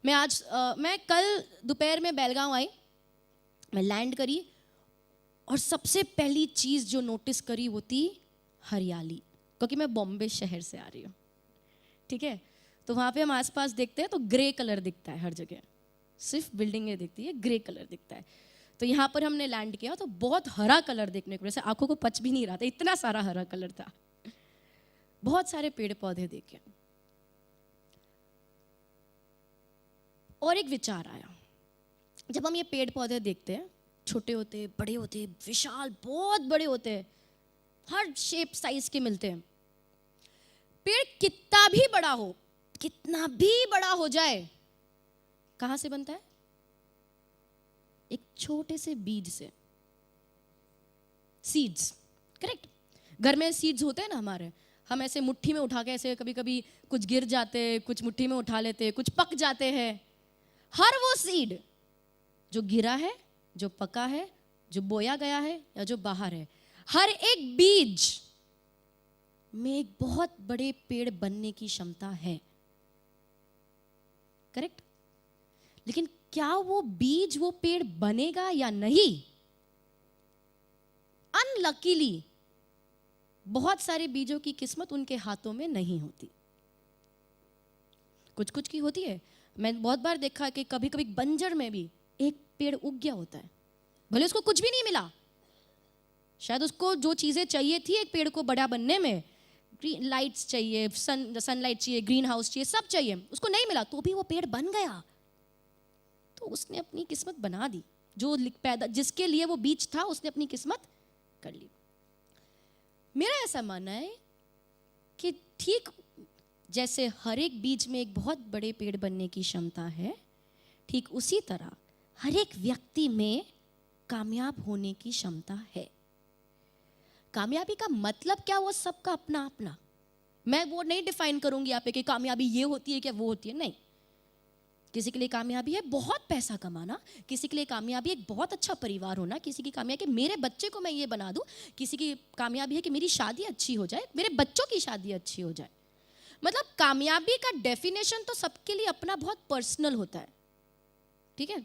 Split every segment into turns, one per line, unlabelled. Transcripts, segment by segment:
मैं कल दोपहर में बेलगांव आई, मैं लैंड करी और सबसे पहली चीज़ जो नोटिस करी वो थी हरियाली, क्योंकि मैं बॉम्बे शहर से आ रही हूँ, ठीक है। तो वहाँ पे हम आसपास देखते हैं तो ग्रे कलर दिखता है हर जगह, सिर्फ बिल्डिंगें दिखती है, ग्रे कलर दिखता है। तो यहाँ पर हमने लैंड किया तो बहुत हरा कलर देखने को, जैसे आंखों को पच भी नहीं रहा था, इतना सारा हरा कलर था। बहुत सारे पेड़ पौधे देखे और एक विचार आया, जब हम ये पेड़ पौधे देखते हैं, छोटे होते, बड़े होते, विशाल, बहुत बड़े होते हैं, हर शेप साइज के मिलते हैं। पेड़ कितना भी बड़ा हो, कितना भी बड़ा हो जाए, कहां से बनता है? एक छोटे से बीज से, सीड्स, करेक्ट। घर में सीड्स होते हैं ना हमारे, हम ऐसे मुट्ठी में उठा के ऐसे कभी कभी कुछ गिर जाते, कुछ मुट्ठी में उठा लेते, कुछ पक जाते हैं। हर वो सीड जो गिरा है, जो पका है, जो बोया गया है या जो बाहर है, हर एक बीज में एक बहुत बड़े पेड़ बनने की क्षमता है, करेक्ट। लेकिन क्या वो बीज वो पेड़ बनेगा या नहीं? अनलकीली बहुत सारे बीजों की किस्मत उनके हाथों में नहीं होती, कुछ कुछ की होती है। मैं बहुत बार देखा कि कभी कभी बंजर में भी एक पेड़ उग गया होता है, भले उसको कुछ भी नहीं मिला, शायद उसको जो चीजें चाहिए थी एक पेड़ को बड़ा बनने में, लाइट्स चाहिए, सनलाइट चाहिए, ग्रीन हाउस चाहिए, सब चाहिए, उसको नहीं मिला तो भी वो पेड़ बन गया। तो उसने अपनी किस्मत बना दी, जो पैदा जिसके लिए वो बीज था उसने अपनी किस्मत कर ली। मेरा ऐसा मानना है कि ठीक जैसे हर एक बीज में एक बहुत बड़े पेड़ बनने की क्षमता है, ठीक उसी तरह हर एक व्यक्ति में कामयाब होने की क्षमता है। कामयाबी का मतलब क्या, वो सबका अपना अपना, मैं वो नहीं डिफाइन करूंगी यहाँ पे कि कामयाबी ये होती है क्या वो होती है, नहीं। किसी के लिए कामयाबी है बहुत पैसा कमाना, किसी के लिए कामयाबी एक बहुत अच्छा परिवार होना, किसी की कामयाबी कि मेरे बच्चे को मैं ये बना दूं, किसी की कामयाबी है कि मेरी शादी अच्छी हो जाए, मेरे बच्चों की शादी अच्छी हो जाए। मतलब कामयाबी का डेफिनेशन तो सबके लिए अपना बहुत पर्सनल होता है, ठीक है।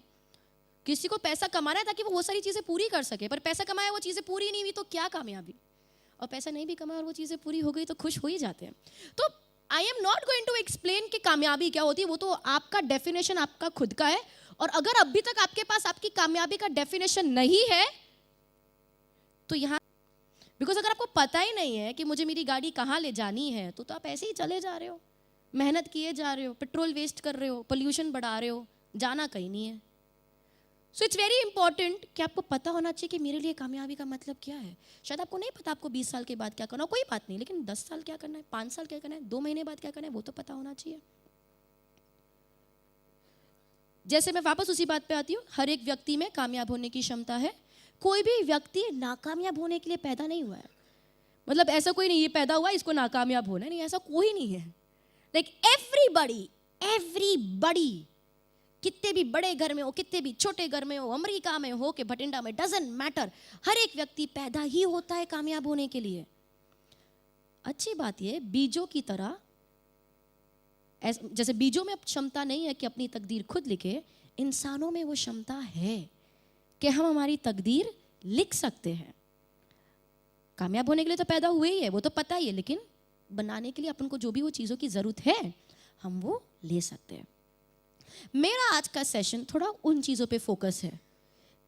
किसी को पैसा कमाना है ताकि वो सारी चीजें पूरी कर सके, पर पैसा कमाया वो चीजें पूरी नहीं हुई तो क्या कामयाबी? और पैसा नहीं भी कमाया और वो चीजें पूरी हो गई तो खुश हो ही जाते हैं। तो I am not going to explain कि कामयाबी क्या होती है, वो तो आपका डेफिनेशन आपका खुद का है। और अगर अभी तक आपके पास आपकी कामयाबी का डेफिनेशन नहीं है तो यहाँ, बिकॉज अगर आपको पता ही नहीं है कि मुझे मेरी गाड़ी कहाँ ले जानी है तो आप ऐसे ही चले जा रहे हो, मेहनत किए जा रहे हो, पेट्रोल वेस्ट कर रहे हो, पोल्यूशन बढ़ा रहे हो, जाना कहीं नहीं है। सो इट्स वेरी इंपॉर्टेंट कि आपको पता होना चाहिए कि मेरे लिए कामयाबी का मतलब क्या है। शायद आपको नहीं पता आपको 20 साल के बाद क्या करना, कोई बात नहीं, लेकिन 10 साल क्या करना है, 5 साल क्या करना है, 2 महीने बाद क्या करना है, वो तो पता होना चाहिए। जैसे मैं वापस उसी बात पे आती हूँ, हर एक व्यक्ति में कामयाब होने की क्षमता है। कोई भी व्यक्ति नाकामयाब होने के लिए पैदा नहीं हुआ है। मतलब ऐसा कोई नहीं ये पैदा हुआ इसको नाकामयाब होना, नहीं, ऐसा कोई नहीं है। लाइक एवरीबडी, कितने भी बड़े घर में हो, कितने भी छोटे घर में हो, अमेरिका में हो कि भटिंडा में, डजंट मैटर, हर एक व्यक्ति पैदा ही होता है कामयाब होने के लिए। अच्छी बात यह, बीजों की तरह, जैसे बीजों में क्षमता नहीं है कि अपनी तकदीर खुद लिखे, इंसानों में वो क्षमता है कि हम हमारी तकदीर लिख सकते हैं। कामयाब होने के लिए तो पैदा हुए ही है, वो तो पता ही है, लेकिन बनाने के लिए अपन को जो भी वो चीज़ों की ज़रूरत है हम वो ले सकते हैं। मेरा आज का सेशन थोड़ा उन चीज़ों पे फोकस है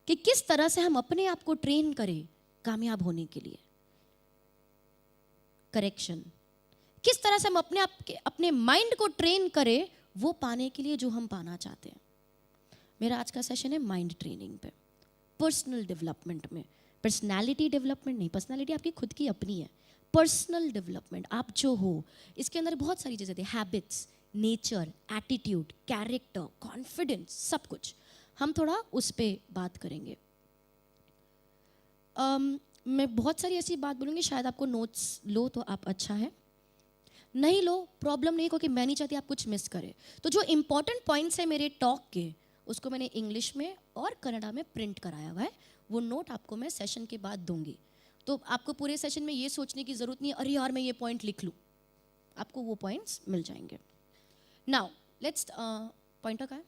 कि किस तरह से हम अपने आप को ट्रेन करें कामयाब होने के लिए। करेक्शन, किस तरह से हम अपने माइंड को ट्रेन करें वो पाने के लिए जो हम पाना चाहते हैं। मेरा आज का सेशन है माइंड ट्रेनिंग पे, पर्सनल डेवलपमेंट में। पर्सनालिटी डेवलपमेंट नहीं, पर्सनालिटी आपकी खुद की अपनी है। पर्सनल डेवलपमेंट, आप जो हो, इसके अंदर बहुत सारी चीज़ें थी, habits, nature, attitude, character, confidence, सब कुछ। हम थोड़ा उस पर बात करेंगे। मैं बहुत सारी ऐसी बात बोलूँगी, शायद आपको नोट्स लो तो आप अच्छा है, नहीं लो प्रॉब्लम नहीं, क्योंकि मैं नहीं चाहती आप कुछ मिस करें। तो जो इंपॉर्टेंट पॉइंट्स है मेरे टॉक के, उसको मैंने इंग्लिश में और कन्नड़ा में प्रिंट कराया हुआ है, वो नोट आपको मैं सेशन के बाद दूंगी। तो आपको पूरे सेशन में ये सोचने की ज़रूरत नहीं, अरे यार मैं ये पॉइंट लिख लूँ, आपको वो पॉइंट्स मिल जाएंगे। नाउ लेट्स पॉइंटर कहाँ है?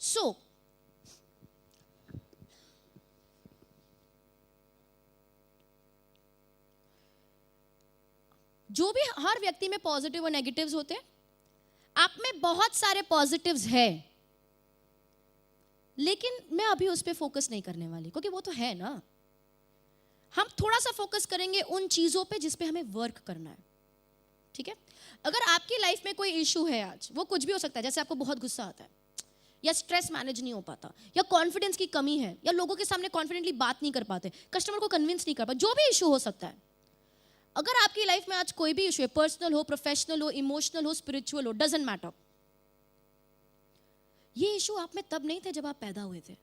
सो जो भी हर व्यक्ति में पॉजिटिव और नेगेटिव्स होते हैं, आप में बहुत सारे पॉजिटिव्स है, लेकिन मैं अभी उस पर फोकस नहीं करने वाली, क्योंकि वो तो है ना। हम थोड़ा सा फोकस करेंगे उन चीजों पे जिस पे हमें वर्क करना है, ठीक है? अगर आपकी लाइफ में कोई इशू है आज, वो कुछ भी हो सकता है, जैसे आपको बहुत गुस्सा आता है, या स्ट्रेस मैनेज नहीं हो पाता, या कॉन्फिडेंस की कमी है, या लोगों के सामने कॉन्फिडेंटली बात नहीं कर पाते, कस्टमर को कन्विंस नहीं कर पाते, जो भी इशू हो सकता है। अगर आपकी लाइफ में आज कोई भी इशू है, पर्सनल हो, प्रोफेशनल हो, इमोशनल हो, स्पिरिचुअल हो, डजंट मैटर, ये इशू आप में तब नहीं थे जब आप पैदा हुए थे,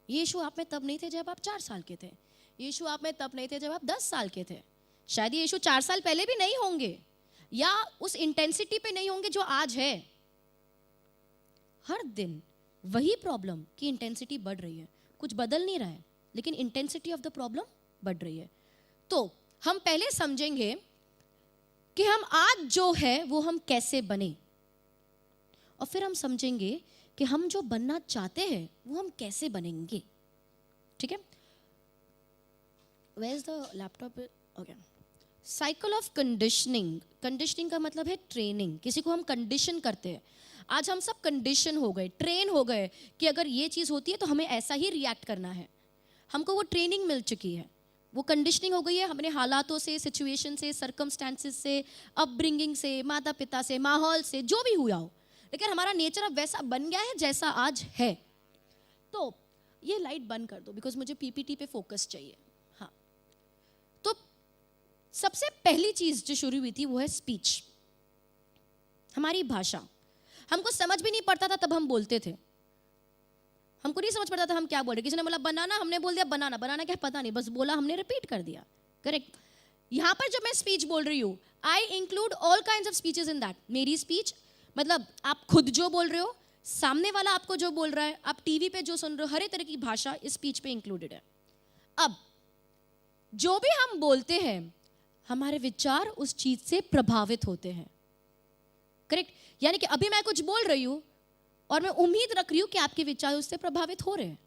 ये इशू आप में तब नहीं थे जब आप 4 साल के थे, ये इशू आप में तब नहीं थे जब आप 10 साल के थे, शायद ये इशू 4 साल पहले भी नहीं होंगे, या उस इंटेंसिटी पे नहीं होंगे जो आज है। हर दिन वही प्रॉब्लम की इंटेंसिटी बढ़ रही है, कुछ बदल नहीं रहा है, लेकिन इंटेंसिटी ऑफ द प्रॉब्लम बढ़ रही है। तो हम पहले समझेंगे कि हम आज जो है वो हम कैसे बने, और फिर हम समझेंगे कि हम जो बनना चाहते हैं वो हम कैसे बनेंगे, ठीक है? Where is the laptop? Okay. Cycle of conditioning. Conditioning का मतलब है ट्रेनिंग, किसी को हम कंडीशन करते हैं। आज हम सब कंडीशन हो गए, ट्रेन हो गए कि अगर ये चीज़ होती है तो हमें ऐसा ही रिएक्ट करना है। हमको वो ट्रेनिंग मिल चुकी है, वो कंडीशनिंग हो गई है हमने हालातों से, सिचुएशन से, सर्कमस्टेंसेस से, अपब्रिंगिंग से, माता पिता से, माहौल से, जो भी हुआ हो, लेकिन हमारा नेचर अब वैसा बन गया है जैसा आज है। तो ये लाइट बंद कर दो, बिकॉज मुझे पीपीटी पे फोकस चाहिए। हाँ, तो सबसे पहली चीज जो शुरू हुई थी वो है स्पीच, हमारी भाषा। हमको समझ भी नहीं पड़ता था तब हम बोलते थे, हमको नहीं समझ पड़ता था हम क्या बोल रहे। किसी ने बोला बनाना, हमने बोल दिया बनाना। बनाना क्या पता नहीं, बस बोला, हमने रिपीट कर दिया। करेक्ट। यहां पर जब मैं स्पीच बोल रही हूं, I include all kinds of speeches in that. मेरी स्पीच मतलब आप खुद जो बोल रहे हो, सामने वाला आपको जो बोल रहा है, आप टीवी पे जो सुन रहे हो, हर एक तरह की भाषा इस स्पीच पे इंक्लूडेड है। अब जो भी हम बोलते हैं, हमारे विचार उस चीज से प्रभावित होते हैं। करेक्ट। यानी कि अभी मैं कुछ बोल रही हूं और मैं उम्मीद रख रही हूं कि आपके विचार उससे प्रभावित हो रहे हैं।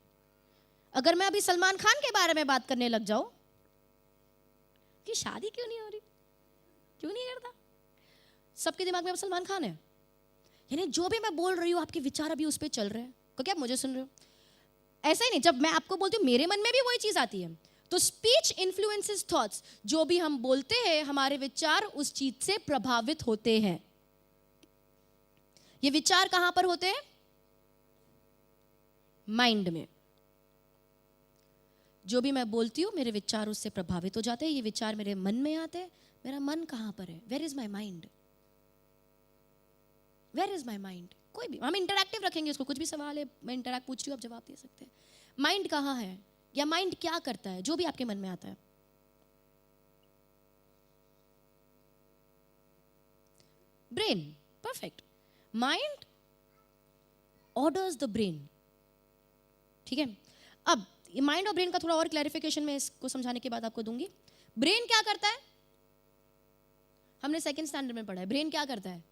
अगर मैं अभी सलमान खान के बारे में बात करने लग जाऊं कि शादी क्यों नहीं हो रही, क्यों नहीं करता, सबके दिमाग में अब सलमान खान है। यानी जो भी मैं बोल रही हूं आपके विचार अभी उस पर चल रहे हैं, क्योंकि आप मुझे सुन रहे हो। ऐसा ही नहीं, जब मैं आपको बोलती हूँ मेरे मन में भी वही चीज आती है। तो स्पीच इन्फ्लुएंसेस थॉट्स, जो भी हम बोलते हैं हमारे विचार उस चीज से प्रभावित होते हैं। ये विचार कहां पर होते हैं? माइंड में। जो भी मैं बोलती हूं मेरे विचार उससे प्रभावित हो जाते हैं, ये विचार मेरे मन में आते हैं। मेरा मन कहां पर है? Where is my mind? Where is my mind? कोई भी, हम इंटरैक्टिव रखेंगे इसको, कुछ भी सवाल है मैं इंटरैक्ट पूछ रही हूँ, आप जवाब दे सकते हैं। माइंड कहां है, या माइंड क्या करता है? जो भी आपके मन में आता है। Brain, perfect. Mind orders the brain, ठीक है। अब माइंड और ब्रेन का थोड़ा और क्लैरिफिकेशन मैं इसको समझाने के बाद आपको दूंगी। ब्रेन क्या करता है? हमने सेकंड स्टैंडर्ड में पढ़ा है। ब्रेन क्या करता है?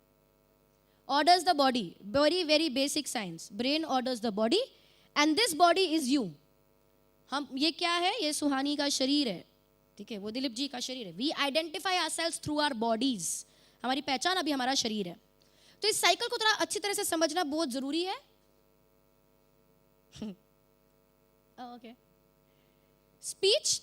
Orders the body. Very very basic science. Brain orders the body and this body is you. हम, ये क्या है? ये सुहानी का शरीर है, ठीक है, वो दिलीप जी का शरीर है। We identify ourselves through our bodies. हमारी पहचान अभी हमारा शरीर है। तो इस साइकिल को थोड़ा अच्छी तरह से समझना बहुत जरूरी है। ओके। स्पीच,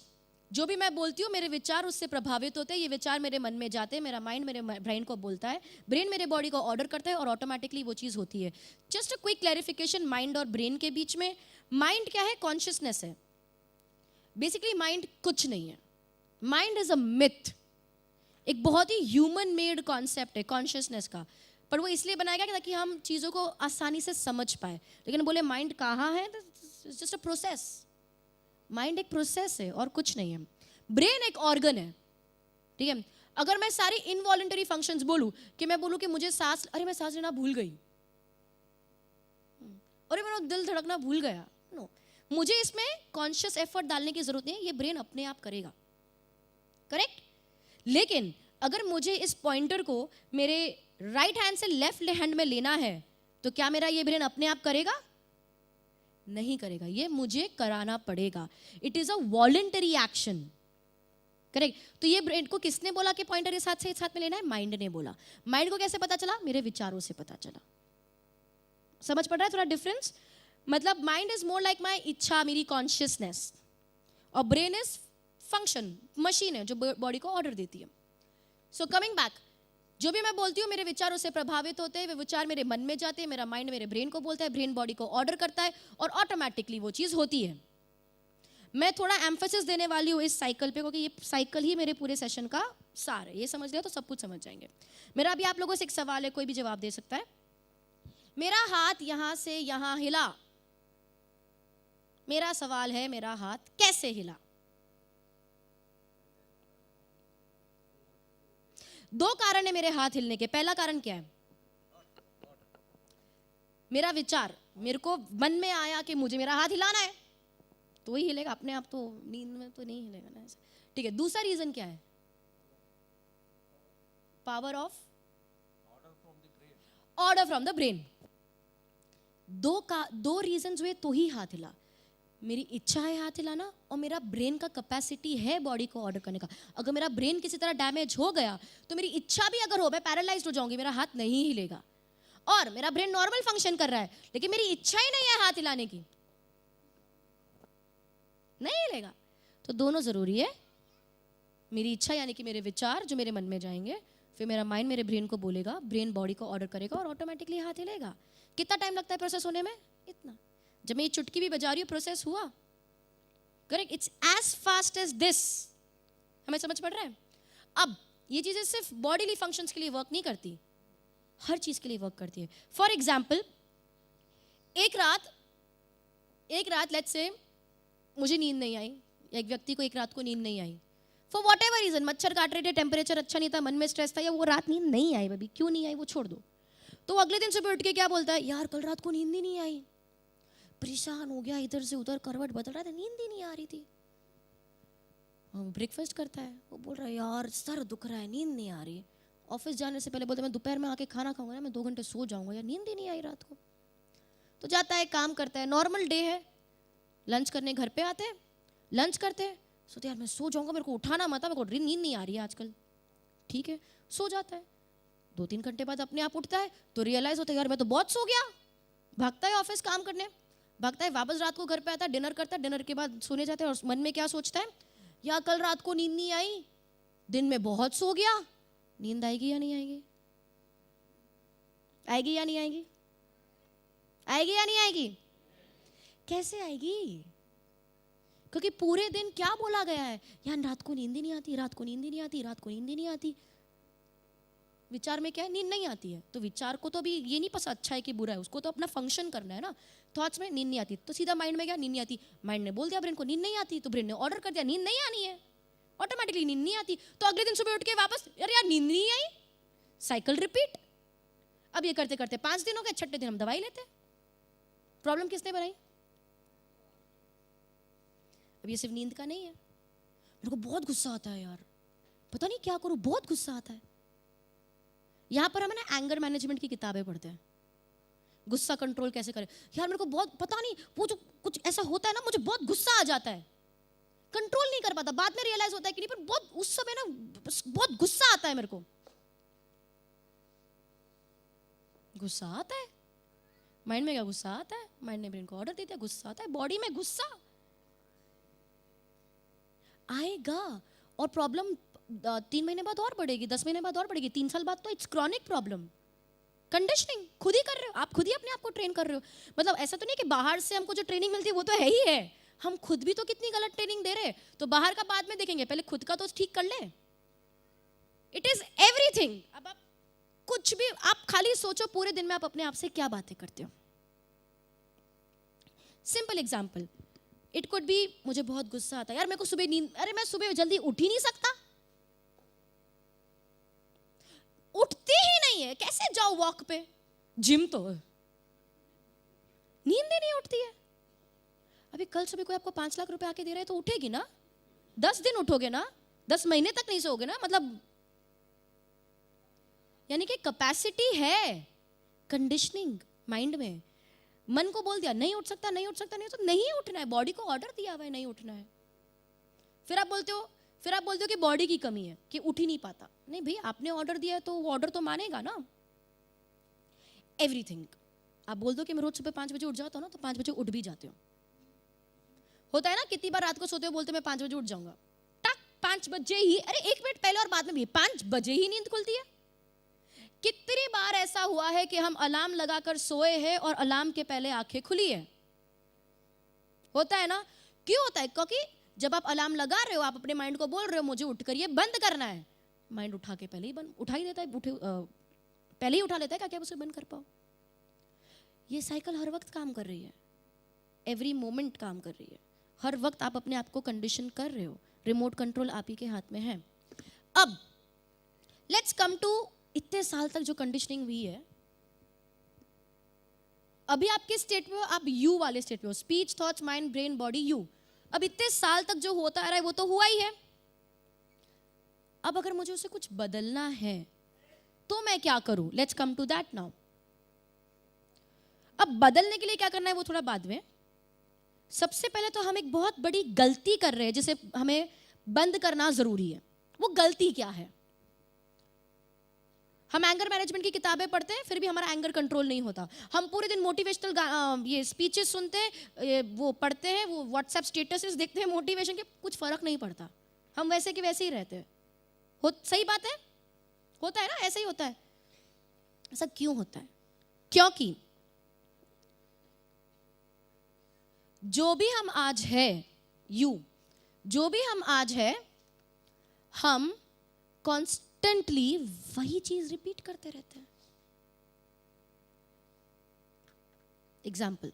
जो भी मैं बोलती हूँ मेरे विचार उससे प्रभावित होते हैं। ये विचार मेरे मन में जाते हैं, मेरा माइंड मेरे ब्रेन को बोलता है, ब्रेन मेरे बॉडी को ऑर्डर करता है और ऑटोमेटिकली वो चीज होती है। Just a quick clarification mind और ब्रेन के बीच में। माइंड क्या है? कॉन्शियसनेस है। बेसिकली माइंड कुछ नहीं है। माइंड इज अ मिथ, एक बहुत ही ह्यूमन मेड कॉन्सेप्ट है कॉन्शियसनेस का, पर वो इसलिए बनाया गया ताकि हम चीज़ों को आसानी से समझ पाए। लेकिन बोले माइंड कहाँ है, जस्ट अ प्रोसेस। माइंड एक प्रोसेस है और कुछ नहीं है। ब्रेन एक ऑर्गन है, ठीक है। अगर मैं सारी इनवॉलंटरी फंक्शंस बोलूं, कि मैं बोलूं कि मुझे सांस, अरे मैं सांस लेना भूल गई, अरे मेरा दिल धड़कना भूल गया, नो, मुझे इसमें कॉन्शियस एफर्ट डालने की जरूरत नहीं है, ये ब्रेन अपने आप करेगा। करेक्ट? लेकिन अगर मुझे इस पॉइंटर को मेरे राइट हैंड से लेफ्ट हैंड में लेना है तो क्या मेरा ये ब्रेन अपने आप करेगा? नहीं करेगा, ये मुझे कराना पड़ेगा. It is a voluntary action. Correct? तो ये ब्रेन को किसने बोला कि पॉइंटर इस हाथ में लेना है? माइंड ने बोला. माइंड को कैसे पता चला? मेरे विचारों से पता चला. समझ पड़ रहा है थोड़ा डिफरेंस? मतलब mind is more like my इच्छा, मेरी कॉन्शियसनेस, और ब्रेन इज फंक्शन, मशीन है जो बॉडी को ऑर्डर देती है. सो कमिंग बैक, जो भी मैं बोलती हूँ मेरे विचारों से प्रभावित होते हैं, वे विचार मेरे मन में जाते हैं, मेरा माइंड मेरे ब्रेन को बोलता है, ब्रेन बॉडी को ऑर्डर करता है और ऑटोमेटिकली वो चीज़ होती है. मैं थोड़ा एम्फेसिस देने वाली हूँ इस साइकिल पे, क्योंकि ये साइकिल ही मेरे पूरे सेशन का सार है. ये समझ लिया तो सब कुछ समझ जाएंगे. मेरा अभी आप लोगों से एक सवाल है, कोई भी जवाब दे सकता है. मेरा हाथ यहां से यहां हिला. मेरा सवाल है, मेरा हाथ कैसे हिला? दो कारण है मेरे हाथ हिलने के. पहला कारण क्या है? मेरा विचार. मेरे को मन में आया कि मुझे मेरा हाथ हिलाना है, तो ही हिलेगा. अपने आप तो नींद में तो नहीं हिलेगा ना. ठीक है. दूसरा रीजन क्या है? Power of order from the brain. दो रीजन हुए तो ही हाथ हिला. मेरी इच्छा है हाथ हिलाना, और मेरा ब्रेन का कैपेसिटी है बॉडी को ऑर्डर करने का. अगर मेरा ब्रेन किसी तरह डैमेज हो गया तो मेरी इच्छा भी अगर हो, मैं पैरालाइज्ड हो जाऊंगी, मेरा हाथ नहीं हिलेगा. और मेरा ब्रेन नॉर्मल फंक्शन कर रहा है, लेकिन मेरी इच्छा ही नहीं है हाथ हिलाने की, नहीं हिलेगा. तो दोनों जरूरी है. मेरी इच्छा यानी कि मेरे विचार जो मेरे मन में जाएंगे, फिर मेरा माइंड मेरे ब्रेन को बोलेगा, ब्रेन बॉडी को ऑर्डर करेगा और ऑटोमेटिकली हाथ हिलेगा. कितना टाइम लगता है प्रोसेस होने में? इतना. जब मैं ये चुटकी भी बजा रही हूँ, प्रोसेस हुआ. Correct? It's as fast as this. हमें समझ पड़ रहा है? अब ये चीजें सिर्फ बॉडीली फंक्शंस के लिए वर्क नहीं करती, हर चीज के लिए वर्क करती है. फॉर एग्जाम्पल, एक रात लेट्स से मुझे नींद नहीं आई, एक व्यक्ति को एक रात को नींद नहीं आई, फॉर वॉट एवर रीजन. मच्छर काट रहे थे, टेम्परेचर अच्छा नहीं था, मन में स्ट्रेस था, या वो रात नींद नहीं आई. अभी क्यों नहीं आई वो छोड़ दो. तो अगले दिन सुबह उठ के क्या बोलता है? यार कल रात को नींद ही नहीं आई, परेशान हो गया, इधर से उधर करवट बदल रहा था, नींद ही नहीं आ रही थी. ब्रेकफास्ट करता है, वो बोल रहा है यार सर दुख रहा है, नींद नहीं आ रही. ऑफिस जाने से पहले बोलता है मैं दोपहर में आके खाना खाऊंगा ना, मैं 2 घंटे सो जाऊंगा, यार नींद ही नहीं आई रात को. तो जाता है, काम करता है, नॉर्मल डे है, लंच करने घर पे आते हैं, लंच करते हैं, सोचते यार मैं सो जाऊंगा, मेरे को उठाना मत, मेरे को नींद नहीं आ रही है आजकल. ठीक है, सो जाता है. 2-3 घंटे बाद अपने आप उठता है तो रियलाइज होता है यार मैं तो बहुत सो गया. भागता है ऑफिस काम करने, भागता है वापस, रात को घर पे आता है, डिनर करता है, डिनर के बाद सोने जाता है, और मन में क्या सोचता है? यार कल रात को नींद नहीं आई, दिन में बहुत सो गया, नींद आएगी या नहीं आएगी? आएगी या नहीं आएगी? आएगी या नहीं आएगी? कैसे आएगी? क्योंकि पूरे दिन क्या बोला गया है? यार रात को नींद ही नहीं आती, रात को नींद ही नहीं आती, रात को नींद ही नहीं आती. विचार में क्या है? नींद नहीं आती है. तो विचार को तो अभी ये नहीं पता अच्छा है कि बुरा है, उसको तो अपना फंक्शन करना है ना. थॉट्स में नींद नहीं आती, तो सीधा माइंड में क्या? नींद नहीं आती. माइंड ने बोल दिया ब्रेन को नींद नहीं आती, तो ब्रेन ने ऑर्डर कर दिया नींद नहीं आनी है, ऑटोमेटिकली नींद नहीं आती. तो अगले दिन सुबह उठ के वापस यार नींद नहीं आई, साइकिल रिपीट. अब ये करते करते 5 दिन हो गए, 6ठे दिन हम दवाई लेते हैं. प्रॉब्लम किसने बनाई? अब ये सिर्फ नींद का नहीं है. मेरे को बहुत गुस्सा आता है यार, पता नहीं क्या करूं, बहुत गुस्सा आता है. यहां पर हम ना एंगर मैनेजमेंट की किताबें पढ़ते हैं, गुस्सा कंट्रोल कैसे करें. यार मेरे को बहुत पता नहीं, वो जो कुछ ऐसा होता है ना, मुझे बहुत गुस्सा आ जाता है, कंट्रोल नहीं कर पाता. बाद में रियलाइज होता है कि नहीं, पर बहुत उस समय ना बहुत गुस्सा आता है मेरे को. गुस्सा आता है, माइंड में क्या? गुस्सा आता है, माइंड ने ब्रेन को ऑर्डर दे दिया, गुस्सा आता है, बॉडी में गुस्सा आएगा. और प्रॉब्लम 3 महीने बाद और बढ़ेगी, 10 महीने बाद और बढ़ेगी, 3 साल बाद तो इट्स क्रॉनिक प्रॉब्लम. कंडीशनिंग खुद ही कर रहे हो आप, खुद ही अपने आप को ट्रेन कर रहे हो. मतलब ऐसा तो नहीं कि बाहर से हमको जो ट्रेनिंग मिलती है वो तो है ही है, हम खुद भी तो कितनी गलत ट्रेनिंग दे रहे हैं. तो बाहर का बाद में देखेंगे, पहले खुद का तो ठीक कर ले. It is everything. अब आप कुछ भी, आप खाली सोचो पूरे दिन में आप अपने आप से क्या बातें करते हो. Simple example, it could be मुझे बहुत गुस्सा आता है, यार मेरे को सुबह नींद, अरे मैं सुबह जल्दी उठ ही नहीं सकता, उठती ही नहीं है, कैसे जाओ वॉक पे, जिम तो नींद ही नहीं उठती है. अभी कल सुबह कोई आपको 5 लाख रुपए आके दे रहा है तो उठेगी ना? 10 दिन उठोगे ना? 10 महीने तक नहीं सोओगे ना, मतलब यानी कि कैपेसिटी है कंडीशनिंग माइंड में। मन को बोल दिया नहीं उठ सकता, नहीं उठ सकता, नहीं उठ सकता, नहीं उठना है, बॉडी को ऑर्डर दिया हुआ है नहीं उठना है। फिर आप बोलते हो कि बॉडी की कमी है कि उठ ही नहीं पाता। नहीं भाई, आपने ऑर्डर दिया है तो वो ऑर्डर तो मानेगा ना। एवरीथिंग आप बोल दो कि मैं रोज सुबह 5 बजे उठ जाता हूँ ना, तो 5 बजे उठ भी जाते हो। होता है ना, कितनी बार रात को सोते हो बोलते मैं 5 बजे उठ जाऊंगा, टक 5 बजे ही, अरे 1 मिनट पहले और बाद में भी 5 बजे ही नींद खुलती है। कितनी बार ऐसा हुआ है कि हम अलार्म लगाकर सोए हैं और अलार्म के पहले आंखें खुली है। होता है ना, क्यों होता है? क्योंकि जब आप अलार्म लगा रहे हो, आप अपने माइंड को बोल रहे हो मुझे उठकर ये बंद करना है, माइंड उठा के पहले ही बंद उठा ही देता है, पहले ही उठा लेता है, क्या उसे बंद कर पाओ। ये साइकिल हर वक्त काम कर रही है, एवरी मोमेंट काम कर रही है, हर वक्त आप अपने आप को कंडीशन कर रहे हो, रिमोट कंट्रोल आप ही के हाथ में है। अब लेट्स कम टू इतने साल तक जो कंडीशनिंग हुई है, अभी आप किस स्टेट में हो? आप यू वाले स्टेट में हो, speech, thoughts, mind, brain, body, you. अब इतने साल तक जो होता आ रहा है वो तो हुआ ही है। अब अगर मुझे उसे कुछ बदलना है तो मैं क्या करूं? Let's come to that now. अब बदलने के लिए क्या करना है वो थोड़ा बाद में। सबसे पहले तो हम एक बहुत बड़ी गलती कर रहे हैं जिसे हमें बंद करना जरूरी है। वो गलती क्या है? हम एंगर मैनेजमेंट की किताबें पढ़ते हैं फिर भी हमारा एंगर कंट्रोल नहीं होता। हम पूरे दिन मोटिवेशनल ये स्पीचेस सुनते हैं, वो पढ़ते हैं, वो व्हाट्सएप स्टेटसेस देखते हैं मोटिवेशन के, कुछ फर्क नहीं पड़ता, हम वैसे के वैसे ही रहते हैं। सही बात है, होता है ना, ऐसा ही होता है। ऐसा क्यों होता है? क्योंकि जो भी हम आज है, जो भी हम आज है, हम कॉन्स्टेंटली वही चीज रिपीट करते रहते हैं। एग्जाम्पल,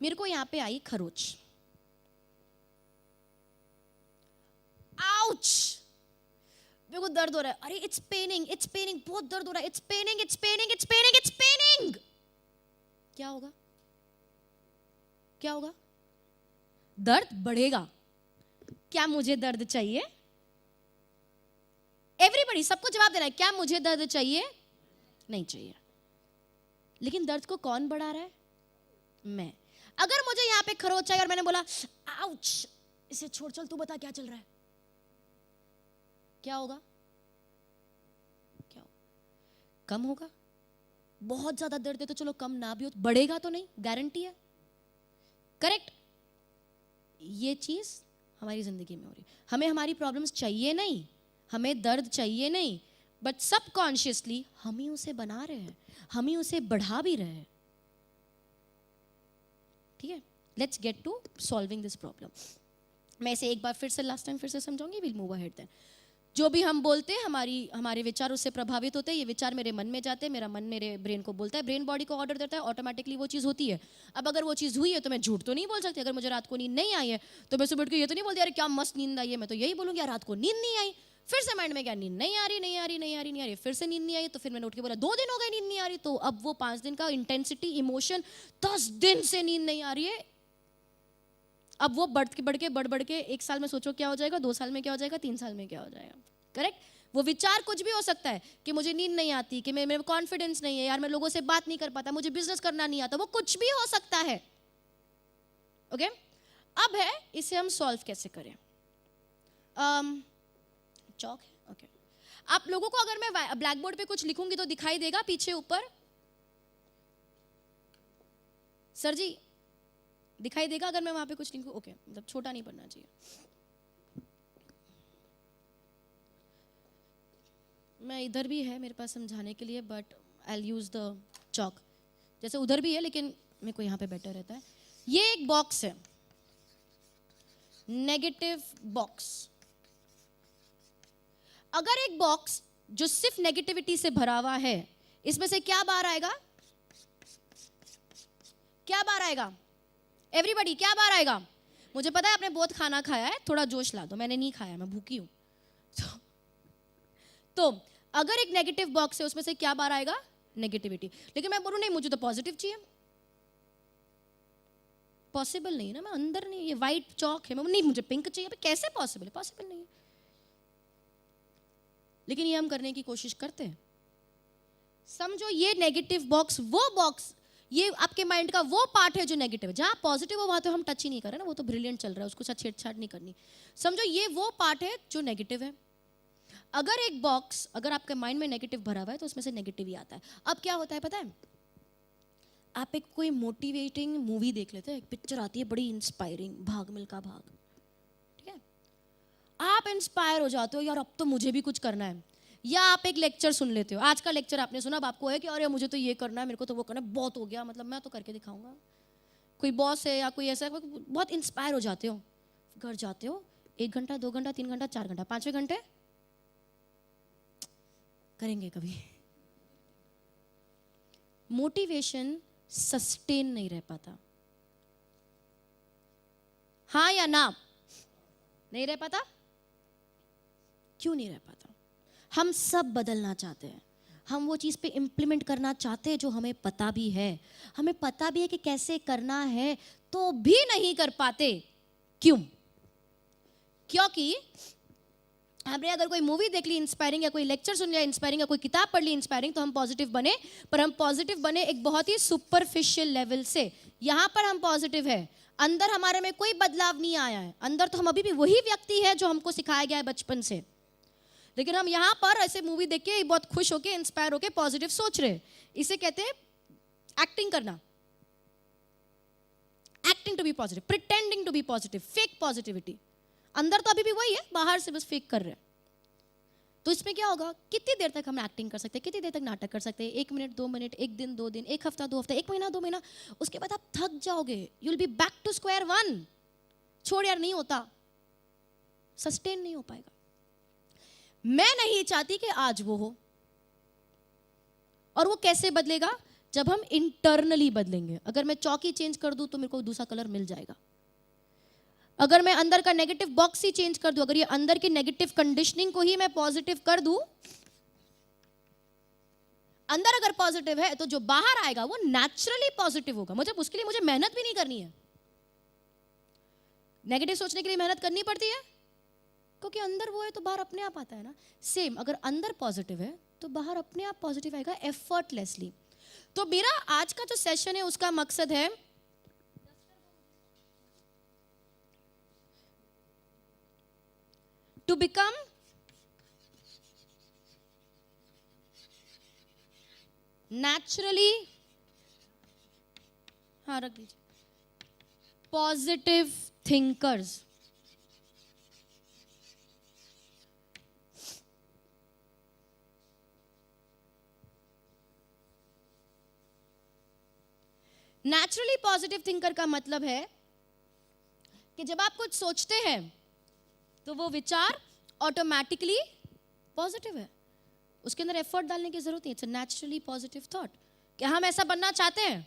मेरे को यहां पे आई खरोच, आउच, मेरे को दर्द हो रहा है, अरे इट्स पेनिंग, इट्स पेनिंग, बहुत दर्द हो रहा है, it's paining, it's paining, it's paining, it's paining. क्या होगा? क्या होगा? दर्द बढ़ेगा। क्या मुझे दर्द चाहिए? एवरीबॉडी, सबको जवाब देना है, क्या मुझे दर्द चाहिए? नहीं चाहिए। लेकिन दर्द को कौन बढ़ा रहा है? मैं। अगर मुझे यहां पे खरोच आई और मैंने बोला आउच, इसे छोड़, चल तू बता क्या चल रहा है, क्या होगा? क्या होगा? कम होगा। बहुत ज्यादा दर्द है तो चलो कम ना भी हो, बढ़ेगा तो नहीं, गारंटी है। करेक्ट? ये चीज हमारी जिंदगी में हो रही है। हमें हमारी प्रॉब्लम्स चाहिए नहीं, हमें दर्द चाहिए नहीं, बट सबकॉन्शियसली हम ही उसे बना रहे हैं, हम ही उसे बढ़ा भी रहे हैं। ठीक है, let's get to solving this problem. मैं इसे एक बार फिर से, लास्ट टाइम फिर से समझाऊंगी, विल मूव अहेड देन। जो भी हम बोलते हैं हमारे विचार उससे प्रभावित होते हैं। ये विचार मेरे मन में जाते हैं, मेरा मन मेरे ब्रेन को बोलता है, ब्रेन बॉडी को ऑर्डर देता है, ऑटोमेटिकली वो चीज़ होती है। अब अगर वो चीज़ हुई है तो मैं झूठ तो नहीं बोल सकती। अगर मुझे रात को नींद नहीं आई है तो मैं सुबह उठ के ये तो नहीं बोलती अरे क्या मस्त नींद आई है, मैं तो यही बोलूँगी यार रात को नींद नहीं आई। फिर से माइंड में क्या, नींद नहीं आ रही, नहीं आ रही, नहीं आ रही, नहीं आ रही, फिर से नींद नहीं आई, तो फिर मैंने उठ के बोला 2 दिन हो गए नींद नहीं आ रही, तो अब वो 5 दिन का इंटेंसिटी, इमोशन, 10 दिन से नींद नहीं आ रही है, अब वो बढ़ के 1 साल में सोचो क्या हो जाएगा, 2 साल में क्या हो जाएगा, 3 साल में क्या हो जाएगा। करेक्ट? वो विचार कुछ भी हो सकता है कि मुझे नींद नहीं आती, कि मेरे कॉन्फिडेंस नहीं है यार, मैं लोगों से बात नहीं कर पाता, मुझे बिजनेस करना नहीं आता, वो कुछ भी हो सकता है। ओके? अब है इसे हम सॉल्व कैसे करें। चौक है, ओके। आप लोगों को अगर मैं ब्लैक बोर्ड पे कुछ लिखूंगी तो दिखाई देगा पीछे ऊपर? सर जी दिखाई देगा अगर मैं वहां पे कुछ लिखूं? ओके, मतलब छोटा नहीं पढ़ना चाहिए। मैं इधर भी है मेरे पास समझाने के लिए, but I use the chalk. जैसे उधर भी है लेकिन मेरे को यहाँ पे बेटर रहता है। ये एक बॉक्स है, नेगेटिव बॉक्स। अगर एक बॉक्स जो सिर्फ नेगेटिविटी से भरा हुआ है, इसमें से क्या बाहर आएगा? क्या बाहर आएगा? एवरीबॉडी, क्या बाहर आएगा? मुझे पता है आपने बहुत खाना खाया है, थोड़ा जोश ला दो। मैंने नहीं खाया, मैं भूखी हूं। तो अगर एक नेगेटिव बॉक्स है उसमें से क्या बाहर आएगा? नेगेटिविटी। लेकिन मैं बोलूं नहीं मुझे तो पॉजिटिव चाहिए, पॉसिबल नहीं है ना, मैं अंदर नहीं, ये वाइट चौक है, मैं नहीं, मुझे पिंक चाहिए, कैसे पॉसिबल है? पॉसिबल नहीं है। लेकिन ये हम करने की कोशिश करते हैं। समझो ये नेगेटिव बॉक्स, वो बॉक्स, ये आपके माइंड का वो पार्ट है जो नेगेटिव है। जहाँ पॉजिटिव हो वहाँ तो हम टच ही नहीं कर रहे ना, वो तो ब्रिलियंट चल रहा है, उसको साथ छेड़छाड़ नहीं करनी। समझो ये वो पार्ट है जो नेगेटिव है। अगर एक बॉक्स, अगर आपके माइंड में नेगेटिव भरा हुआ है तो उसमें से नेगेटिव ही आता है। अब क्या होता है पता है, आप एक कोई मोटिवेटिंग मूवी देख लेते हैं, एक पिक्चर आती है बड़ी इंस्पायरिंग, भाग मिल्खा भाग, ठीक है, आप इंस्पायर हो जाते हो, यार अब तो मुझे भी कुछ करना है। या आप एक लेक्चर सुन लेते हो, आज का लेक्चर आपने सुना, अब आपको है कि अरे मुझे तो ये करना है, मेरे को तो वो करना है, बहुत हो गया, मतलब मैं तो करके दिखाऊंगा। कोई बॉस है या कोई ऐसा, बहुत इंस्पायर हो जाते हो, घर जाते हो, 1 घंटा 2 घंटा 3 घंटा 4 घंटा 5वें घंटे करेंगे कभी। मोटिवेशन सस्टेन नहीं रह पाता, हाँ या ना? नहीं रह पाता। क्यों नहीं रह पाता? हम सब बदलना चाहते हैं, हम वो चीज़ पे इम्प्लीमेंट करना चाहते हैं जो हमें पता भी है, हमें पता भी है कि कैसे करना है, तो भी नहीं कर पाते। क्यों? क्योंकि हमने अगर कोई मूवी देख ली इंस्पायरिंग, या कोई लेक्चर सुन लिया इंस्पायरिंग, या कोई किताब पढ़ ली इंस्पायरिंग, तो हम पॉजिटिव बने, पर हम पॉजिटिव बने एक बहुत ही सुपरफिशियल लेवल से। यहाँ पर हम पॉजिटिव है, अंदर हमारे में कोई बदलाव नहीं आया है, अंदर तो हम अभी भी वही व्यक्ति है जो हमको सिखाया गया है बचपन से। लेकिन हम यहाँ पर ऐसे मूवी देख के बहुत खुश होके, इंस्पायर होके पॉजिटिव सोच रहे हैं। इसे कहते हैं एक्टिंग करना, acting to be positive, pretending to be positive, fake positivity. अंदर तो अभी भी वही है, बाहर से बस फेक कर रहे हैं। तो इसमें क्या होगा, कितनी देर तक हम एक्टिंग कर सकते हैं, कितनी देर तक नाटक कर सकते हैं? 1 मिनट 2 मिनट, 1 दिन 2 दिन, 1 हफ्ता 2 हफ्ता, 1 महीना 2 महीना, उसके बाद आप थक जाओगे, you will be back to square one. छोड़ यार, नहीं होता, सस्टेन नहीं हो पाएगा। मैं नहीं चाहती कि आज वो हो, और वो कैसे बदलेगा? जब हम इंटरनली बदलेंगे। अगर मैं चौकी चेंज कर दूं तो मेरे को दूसरा कलर मिल जाएगा। अगर मैं अंदर का नेगेटिव बॉक्स ही चेंज कर दूं, अगर ये अंदर की नेगेटिव कंडीशनिंग को ही मैं पॉजिटिव कर दूं, अंदर अगर पॉजिटिव है तो जो बाहर आएगा वो नेचुरली पॉजिटिव होगा। मुझे उसके लिए मुझे मेहनत भी नहीं करनी है। नेगेटिव सोचने के लिए मेहनत करनी पड़ती है क्योंकि अंदर वो है तो बाहर अपने आप आता है ना। सेम, अगर अंदर पॉजिटिव है तो बाहर अपने आप पॉजिटिव आएगा, एफर्टलेसली। तो मेरा आज का जो सेशन है उसका मकसद है टू बिकम नेचुरली, हाँ रख दीजिए, positive thinkers. Naturally positive thinker का मतलब है कि जब आप कुछ सोचते हैं तो वो विचार ऑटोमेटिकली पॉजिटिव है, उसके अंदर एफर्ट डालने की जरूरत नहीं। It's a naturally positive thought. क्या हम ऐसा बनना चाहते हैं?